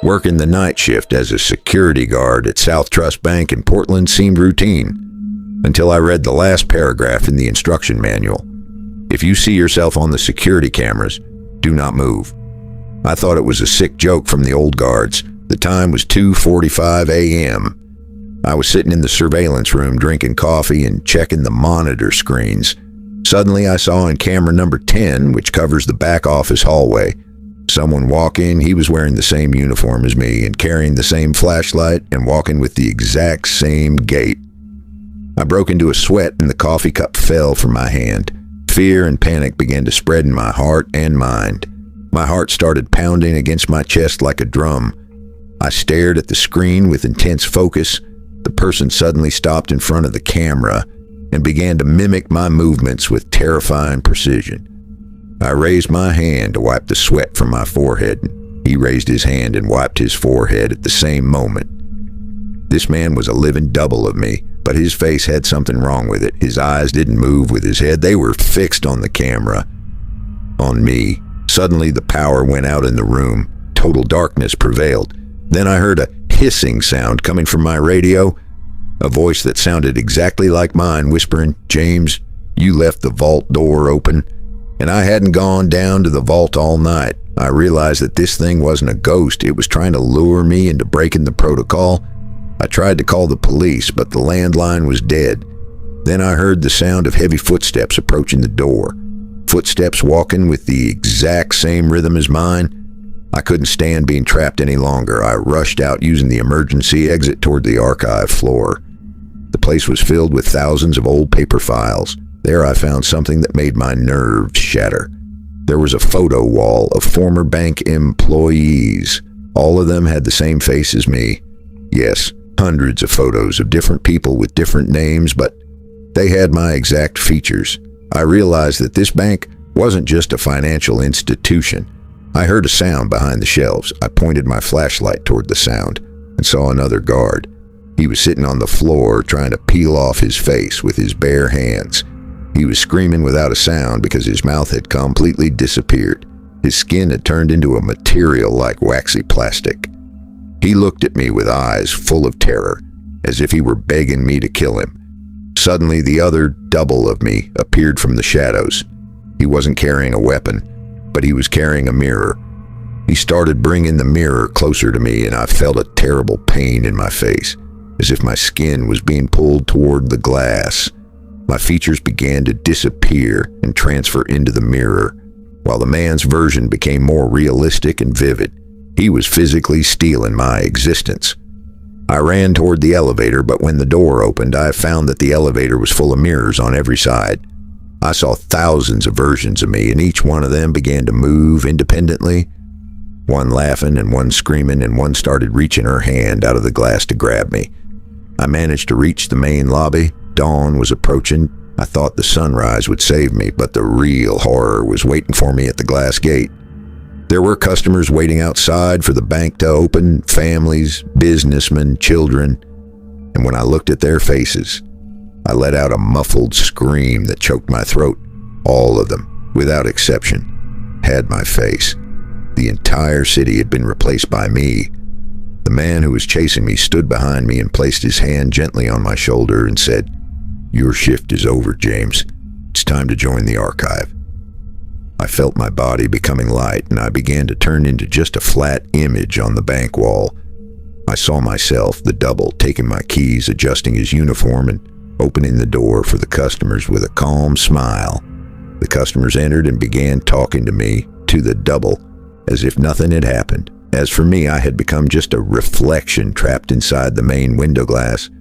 Working the night shift as a security guard at South Trust Bank in Portland seemed routine, until I read the last paragraph in the instruction manual. If you see yourself on the security cameras, do not move. I thought it was a sick joke from the old guards. The time was 2:45 a.m. I was sitting in the surveillance room drinking coffee and checking the monitor screens. Suddenly I saw in camera number 10, which covers the back office hallway, someone walk in. He was wearing the same uniform as me and carrying the same flashlight and walking with the exact same gait. I broke into a sweat and the coffee cup fell from my hand. Fear and panic began to spread in my heart and mind. My heart started pounding against my chest like a drum. I stared at the screen with intense focus. The person suddenly stopped in front of the camera and began to mimic my movements with terrifying precision. I raised my hand to wipe the sweat from my forehead. He raised his hand and wiped his forehead at the same moment. This man was a living double of me, but his face had something wrong with it. His eyes didn't move with his head. They were fixed on the camera, on me. Suddenly the power went out in the room. Total darkness prevailed. Then I heard a hissing sound coming from my radio, a voice that sounded exactly like mine whispering, "James, you left the vault door open." And I hadn't gone down to the vault all night. I realized that this thing wasn't a ghost. It was trying to lure me into breaking the protocol. I tried to call the police, but the landline was dead. Then I heard the sound of heavy footsteps approaching the door. Footsteps walking with the exact same rhythm as mine. I couldn't stand being trapped any longer. I rushed out using the emergency exit toward the archive floor. The place was filled with thousands of old paper files. There I found something that made my nerves shatter. There was a photo wall of former bank employees. All of them had the same face as me. Yes, hundreds of photos of different people with different names, but they had my exact features. I realized that this bank wasn't just a financial institution. I heard a sound behind the shelves. I pointed my flashlight toward the sound and saw another guard. He was sitting on the floor trying to peel off his face with his bare hands. He was screaming without a sound because his mouth had completely disappeared. His skin had turned into a material like waxy plastic. He looked at me with eyes full of terror, as if he were begging me to kill him. Suddenly, the other double of me appeared from the shadows. He wasn't carrying a weapon, but he was carrying a mirror. He started bringing the mirror closer to me, and I felt a terrible pain in my face, as if my skin was being pulled toward the glass. My features began to disappear and transfer into the mirror, while the man's version became more realistic and vivid. He was physically stealing my existence. I ran toward the elevator, but when the door opened, I found that the elevator was full of mirrors on every side. I saw thousands of versions of me, and each one of them began to move independently. One laughing and one screaming, and one started reaching her hand out of the glass to grab me. I managed to reach the main lobby. Dawn was approaching. I thought the sunrise would save me, but the real horror was waiting for me at the glass gate. There were customers waiting outside for the bank to open, families, businessmen, children, and when I looked at their faces, I let out a muffled scream that choked my throat. All of them, without exception, had my face. The entire city had been replaced by me. The man who was chasing me stood behind me and placed his hand gently on my shoulder and said, "Your shift is over, James. It's time to join the archive." I felt my body becoming light, and I began to turn into just a flat image on the bank wall. I saw myself, the double, taking my keys, adjusting his uniform, and opening the door for the customers with a calm smile. The customers entered and began talking to me, to the double, as if nothing had happened. As for me, I had become just a reflection trapped inside the main window glass.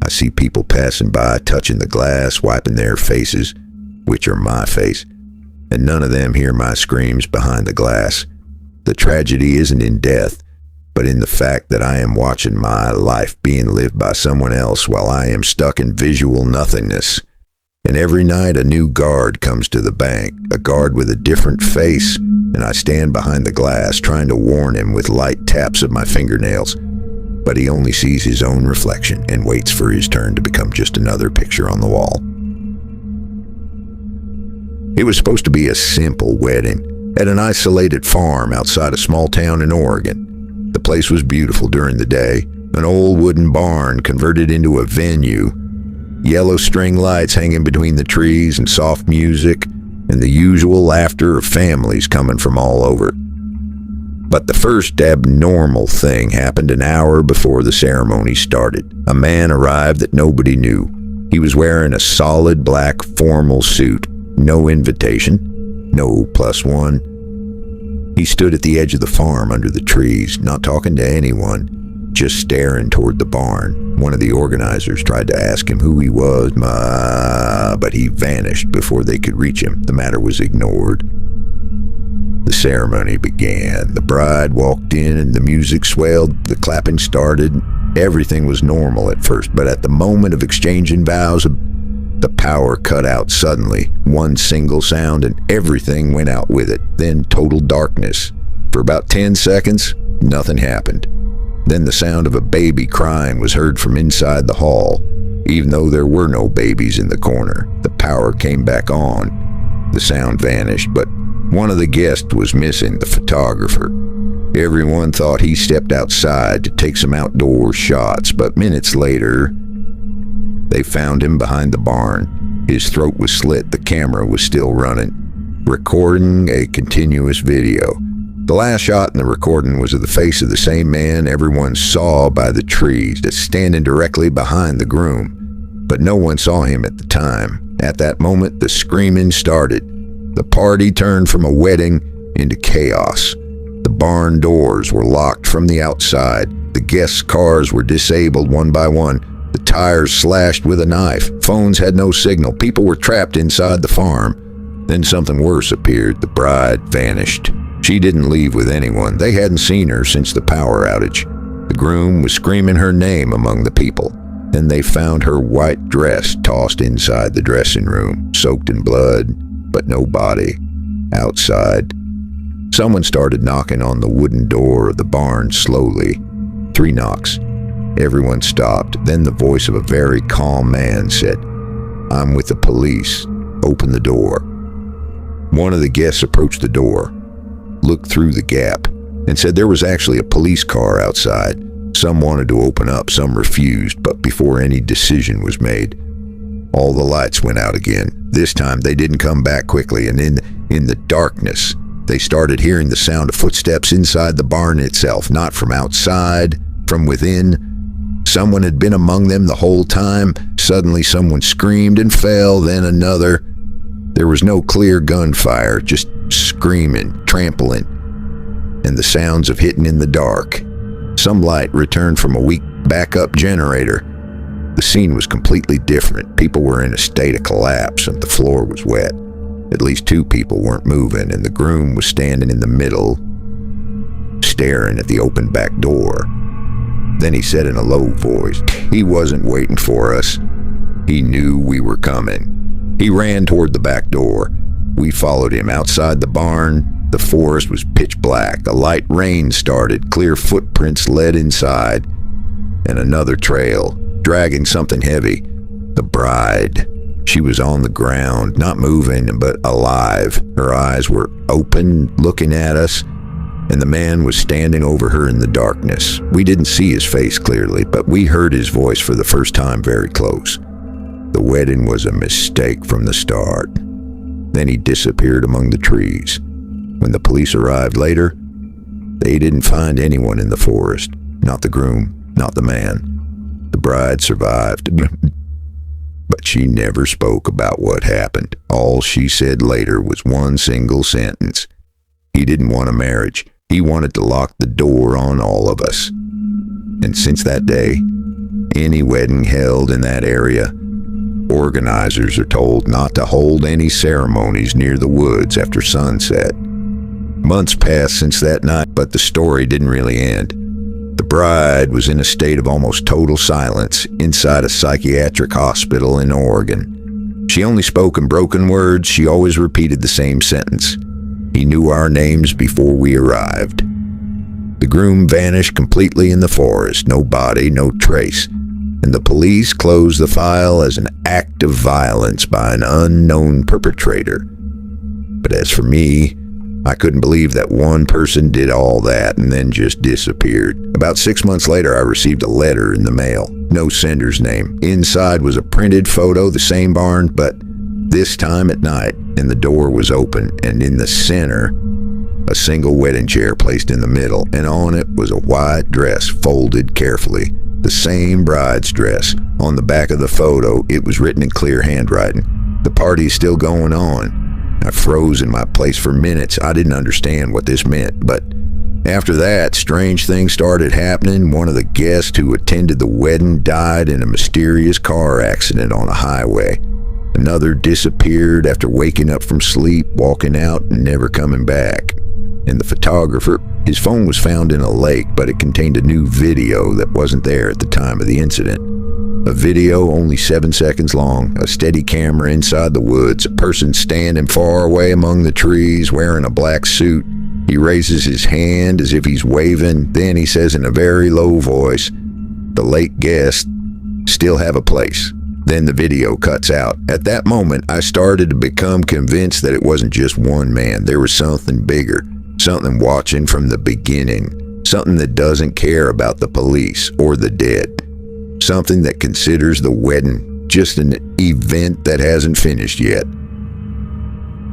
I see people passing by, touching the glass, wiping their faces, which are my face, and none of them hear my screams behind the glass. The tragedy isn't in death, but in the fact that I am watching my life being lived by someone else while I am stuck in visual nothingness. And every night a new guard comes to the bank, a guard with a different face, and I stand behind the glass trying to warn him with light taps of my fingernails. But he only sees his own reflection and waits for his turn to become just another picture on the wall. It was supposed to be a simple wedding at an isolated farm outside a small town in Oregon. The place was beautiful during the day. An old wooden barn converted into a venue. Yellow string lights hanging between the trees and soft music, and the usual laughter of families coming from all over. But the first abnormal thing happened an hour before the ceremony started. A man arrived that nobody knew. He was wearing a solid black formal suit. No invitation. No +1. He stood at the edge of the farm under the trees, not talking to anyone, just staring toward the barn. One of the organizers tried to ask him who he was, but he vanished before they could reach him. The matter was ignored. The ceremony began. The bride walked in and the music swelled. The clapping started. Everything was normal at first, but at the moment of exchanging vows, the power cut out suddenly. One single sound and everything went out with it. Then total darkness. For about 10 seconds, nothing happened. Then the sound of a baby crying was heard from inside the hall. Even though there were no babies in the corner, the power came back on. The sound vanished, but one of the guests was missing, the photographer. Everyone thought he stepped outside to take some outdoor shots, but minutes later, they found him behind the barn. His throat was slit, the camera was still running, recording a continuous video. The last shot in the recording was of the face of the same man everyone saw by the trees, that's standing directly behind the groom. But no one saw him at the time. At that moment, the screaming started. The party turned from a wedding into chaos. The barn doors were locked from the outside. The guests' cars were disabled one by one. The tires slashed with a knife. Phones had no signal. People were trapped inside the farm. Then something worse appeared. The bride vanished. She didn't leave with anyone. They hadn't seen her since the power outage. The groom was screaming her name among the people. Then they found her white dress tossed inside the dressing room, soaked in blood, but no body. Outside, someone started knocking on the wooden door of the barn slowly. 3 knocks. Everyone stopped. Then the voice of a very calm man said, "I'm with the police. Open the door." One of the guests approached the door, looked through the gap, and said there was actually a police car outside. Some wanted to open up, some refused, but before any decision was made, all the lights went out again. This time they didn't come back quickly, and in the darkness, they started hearing the sound of footsteps inside the barn itself, not from outside, from within. Someone had been among them the whole time. Suddenly someone screamed and fell, then another. There was no clear gunfire, just screaming, trampling, and the sounds of hitting in the dark. Some light returned from a weak backup generator. The scene was completely different. People were in a state of collapse and the floor was wet. At least 2 people weren't moving, and the groom was standing in the middle, staring at the open back door. Then he said in a low voice, he wasn't waiting for us. He knew we were coming. He ran toward the back door. We followed him. Outside the barn, the forest was pitch black. A light rain started. Clear footprints led inside. And another trail, dragging something heavy. The bride. She was on the ground, not moving, but alive. Her eyes were open, looking at us, and the man was standing over her in the darkness. We didn't see his face clearly, but we heard his voice for the first time very close. The wedding was a mistake from the start. Then he disappeared among the trees. When the police arrived later, they didn't find anyone in the forest. Not the groom, not the man. The bride survived, but she never spoke about what happened. All she said later was one single sentence. He didn't want a marriage. He wanted to lock the door on all of us. And since that day, any wedding held in that area, organizers are told not to hold any ceremonies near the woods after sunset. Months passed since that night, but the story didn't really end. The bride was in a state of almost total silence inside a psychiatric hospital in Oregon. She only spoke in broken words. She always repeated the same sentence. He knew our names before we arrived. The groom vanished completely in the forest. No body, no trace. And the police closed the file as an act of violence by an unknown perpetrator. But as for me, I couldn't believe that one person did all that and then just disappeared. About 6 months later, I received a letter in the mail. No sender's name. Inside was a printed photo, the same barn, but this time at night, and the door was open, and in the center, a single wedding chair placed in the middle, and on it was a white dress folded carefully. The same bride's dress. On the back of the photo, it was written in clear handwriting. The party's still going on. I froze in my place for minutes. I didn't understand what this meant, but after that, strange things started happening. One of the guests who attended the wedding died in a mysterious car accident on a highway. Another disappeared after waking up from sleep, walking out, and never coming back. And the photographer, his phone was found in a lake, but it contained a new video that wasn't there at the time of the incident. A video only 7 seconds long, a steady camera inside the woods, a person standing far away among the trees wearing a black suit. He raises his hand as if he's waving, then he says in a very low voice, "The late guests still have a place." Then the video cuts out. At that moment, I started to become convinced that it wasn't just one man. There was something bigger, something watching from the beginning, something that doesn't care about the police or the dead. Something that considers the wedding just an event that hasn't finished yet.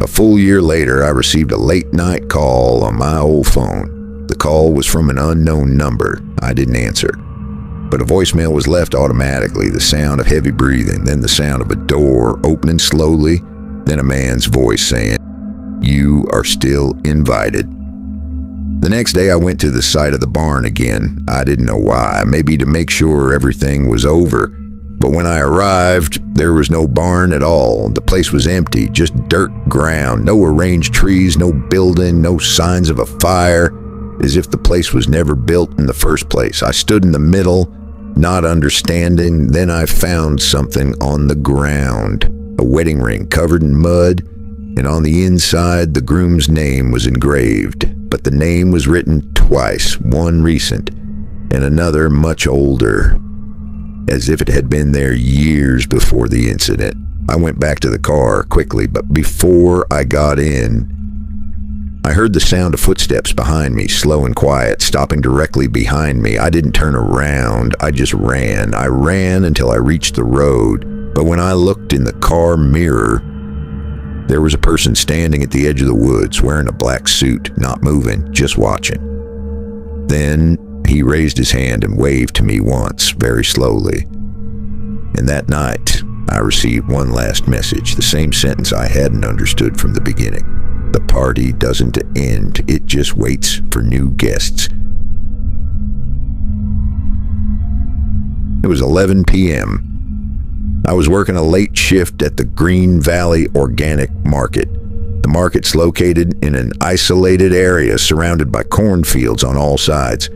A full year later, I received a late-night call on my old phone. The call was from an unknown number. I didn't answer. But a voicemail was left automatically, the sound of heavy breathing, then the sound of a door opening slowly, then a man's voice saying, "You are still invited." The next day I went to the site of the barn again. I didn't know why, maybe to make sure everything was over. But when I arrived, there was no barn at all. The place was empty, just dirt ground, no arranged trees, no building, no signs of a fire, as if the place was never built in the first place. I stood in the middle, not understanding. Then I found something on the ground, a wedding ring covered in mud, and on the inside the groom's name was engraved. But the name was written twice, one recent and another much older, as if it had been there years before the incident. I went back to the car quickly, but before I got in, I heard the sound of footsteps behind me, slow and quiet, stopping directly behind me. I didn't turn around, I just ran. I ran until I reached the road, but when I looked in the car mirror, there was a person standing at the edge of the woods, wearing a black suit, not moving, just watching. Then he raised his hand and waved to me once, very slowly. And that night, I received one last message, the same sentence I hadn't understood from the beginning. The party doesn't end, it just waits for new guests. It was 11 p.m. I was working a late shift at the Green Valley Organic Market. The market's located in an isolated area surrounded by cornfields on all sides.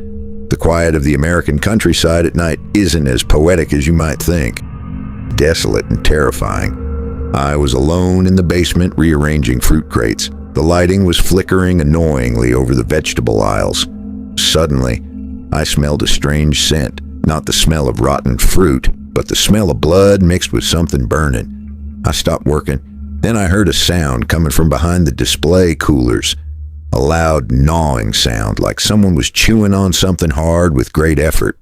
The quiet of the American countryside at night isn't as poetic as you might think. Desolate and terrifying. I was alone in the basement rearranging fruit crates. The lighting was flickering annoyingly over the vegetable aisles. Suddenly, I smelled a strange scent, not the smell of rotten fruit, but the smell of blood mixed with something burning. I stopped working. Then I heard a sound coming from behind the display coolers. A loud gnawing sound, like someone was chewing on something hard with great effort.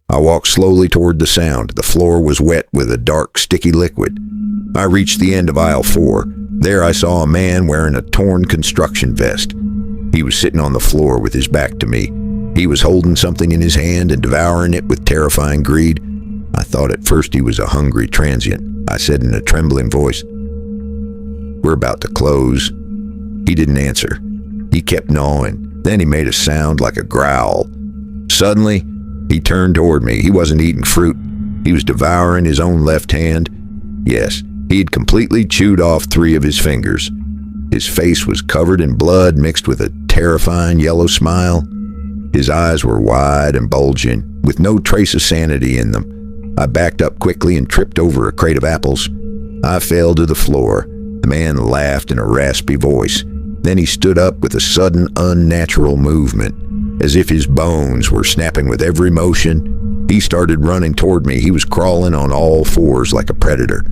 I walked slowly toward the sound. The floor was wet with a dark, sticky liquid. I reached the end of aisle 4. There I saw a man wearing a torn construction vest. He was sitting on the floor with his back to me. He was holding something in his hand and devouring it with terrifying greed. I thought at first he was a hungry transient. I said in a trembling voice, "We're about to close." He didn't answer. He kept gnawing. Then he made a sound like a growl. Suddenly, he turned toward me. He wasn't eating fruit. He was devouring his own left hand. Yes, he had completely chewed off 3 of his fingers. His face was covered in blood mixed with a terrifying yellow smile. His eyes were wide and bulging, with no trace of sanity in them. I backed up quickly and tripped over a crate of apples. I fell to the floor. The man laughed in a raspy voice. Then he stood up with a sudden, unnatural movement, as if his bones were snapping with every motion. He started running toward me. He was crawling on all 4s like a predator.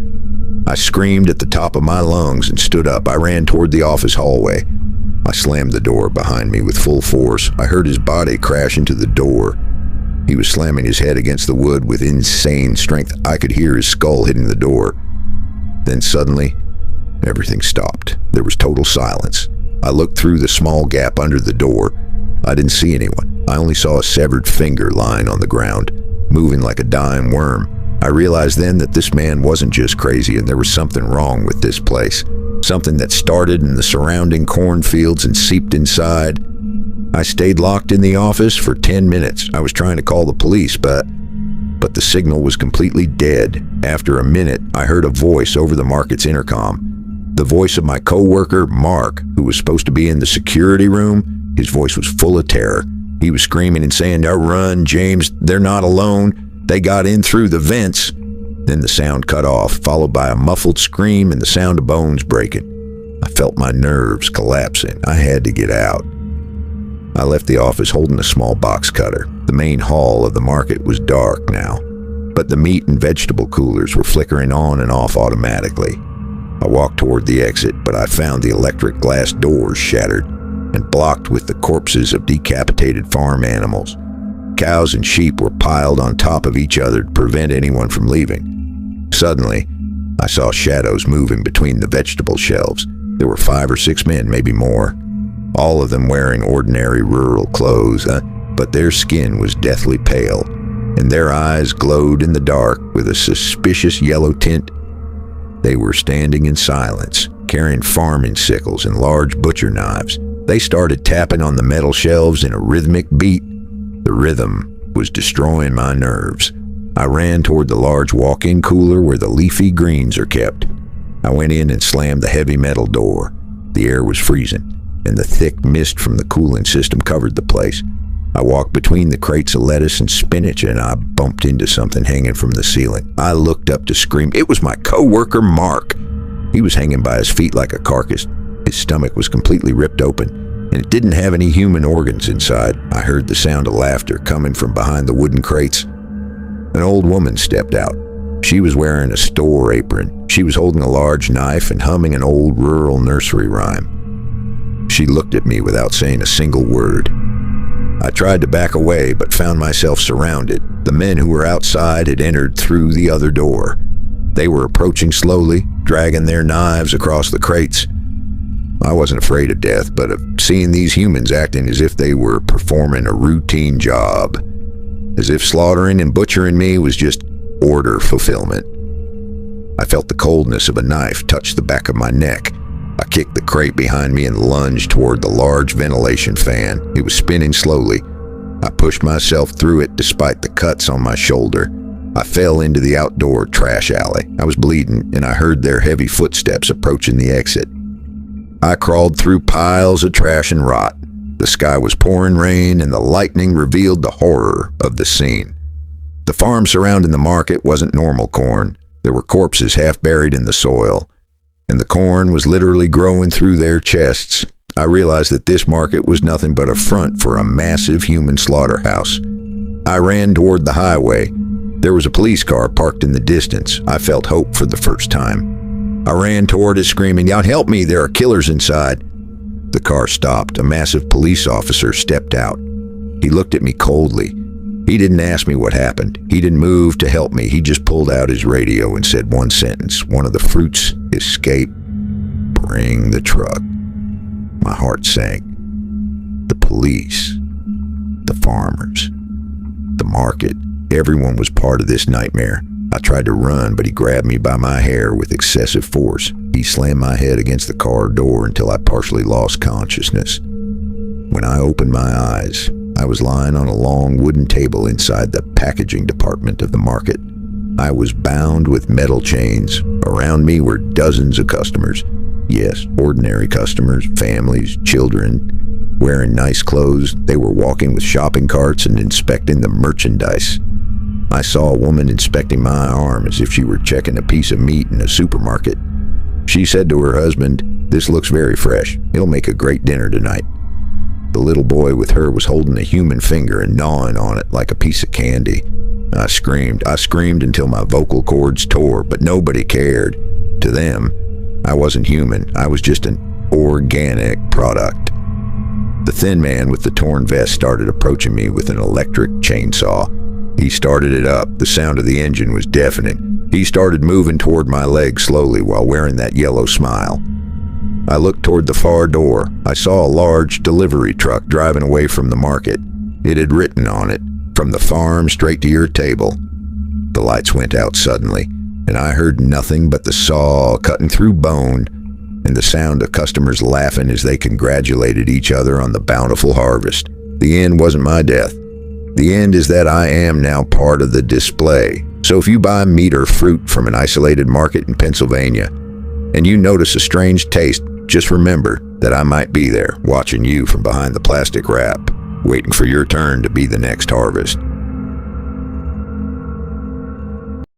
I screamed at the top of my lungs and stood up. I ran toward the office hallway. I slammed the door behind me with full force. I heard his body crash into the door. He was slamming his head against the wood with insane strength. I could hear his skull hitting the door. Then suddenly, everything stopped. There was total silence. I looked through the small gap under the door. I didn't see anyone. I only saw a severed finger lying on the ground, moving like a dying worm. I realized then that this man wasn't just crazy, and there was something wrong with this place. Something that started in the surrounding cornfields and seeped inside. I stayed locked in the office for 10 minutes. I was trying to call the police, but the signal was completely dead. After a minute, I heard a voice over the market's intercom. The voice of my co-worker, Mark, who was supposed to be in the security room. His voice was full of terror. He was screaming and saying, "Now run, James, they're not alone. They got in through the vents." Then the sound cut off, followed by a muffled scream and the sound of bones breaking. I felt my nerves collapsing. I had to get out. I left the office holding a small box cutter. The main hall of the market was dark now, but the meat and vegetable coolers were flickering on and off automatically. I walked toward the exit, but I found the electric glass doors shattered and blocked with the corpses of decapitated farm animals. Cows and sheep were piled on top of each other to prevent anyone from leaving. Suddenly, I saw shadows moving between the vegetable shelves. There were 5 or 6 men, maybe more, all of them wearing ordinary rural clothes, but their skin was deathly pale, and their eyes glowed in the dark with a suspicious yellow tint. They were standing in silence, carrying farming sickles and large butcher knives. They started tapping on the metal shelves in a rhythmic beat. The rhythm was destroying my nerves. I ran toward the large walk-in cooler where the leafy greens are kept. I went in and slammed the heavy metal door. The air was freezing, and the thick mist from the cooling system covered the place. I walked between the crates of lettuce and spinach, and I bumped into something hanging from the ceiling. I looked up to scream. It was my co-worker, Mark. He was hanging by his feet like a carcass. His stomach was completely ripped open, and it didn't have any human organs inside. I heard the sound of laughter coming from behind the wooden crates. An old woman stepped out. She was wearing a store apron. She was holding a large knife and humming an old rural nursery rhyme. She looked at me without saying a single word. I tried to back away, but found myself surrounded. The men who were outside had entered through the other door. They were approaching slowly, dragging their knives across the crates. I wasn't afraid of death, but of seeing these humans acting as if they were performing a routine job. As if slaughtering and butchering me was just order fulfillment. I felt the coldness of a knife touch the back of my neck. I kicked the crate behind me and lunged toward the large ventilation fan. It was spinning slowly. I pushed myself through it despite the cuts on my shoulder. I fell into the outdoor trash alley. I was bleeding, and I heard their heavy footsteps approaching the exit. I crawled through piles of trash and rot. The sky was pouring rain, and the lightning revealed the horror of the scene. The farm surrounding the market wasn't normal corn. There were corpses half buried in the soil, and the corn was literally growing through their chests. I realized that this market was nothing but a front for a massive human slaughterhouse. I ran toward the highway. There was a police car parked in the distance. I felt hope for the first time. I ran toward it screaming, "Y'all help me, there are killers inside." The car stopped. A massive police officer stepped out. He looked at me coldly. He didn't ask me what happened. He didn't move to help me. He just pulled out his radio and said one sentence. "One of the fruits escaped. Bring the truck." My heart sank. The police, the farmers, the market, everyone was part of this nightmare. I tried to run, but he grabbed me by my hair with excessive force. He slammed my head against the car door until I partially lost consciousness. When I opened my eyes, I was lying on a long wooden table inside the packaging department of the market. I was bound with metal chains. Around me were dozens of customers. Yes, ordinary customers, families, children, wearing nice clothes. They were walking with shopping carts and inspecting the merchandise. I saw a woman inspecting my arm as if she were checking a piece of meat in a supermarket. She said to her husband, "This looks very fresh. It'll make a great dinner tonight." The little boy with her was holding a human finger and gnawing on it like a piece of candy. I screamed. I screamed until my vocal cords tore, but nobody cared. To them, I wasn't human. I was just an organic product. The thin man with the torn vest started approaching me with an electric chainsaw. He started it up. The sound of the engine was deafening. He started moving toward my leg slowly while wearing that yellow smile. I looked toward the far door. I saw a large delivery truck driving away from the market. It had written on it, "From the farm straight to your table." The lights went out suddenly, and I heard nothing but the saw cutting through bone and the sound of customers laughing as they congratulated each other on the bountiful harvest. The end wasn't my death. The end is that I am now part of the display. So if you buy meat or fruit from an isolated market in Pennsylvania, and you notice a strange taste, just remember that I might be there, watching you from behind the plastic wrap, waiting for your turn to be the next harvest.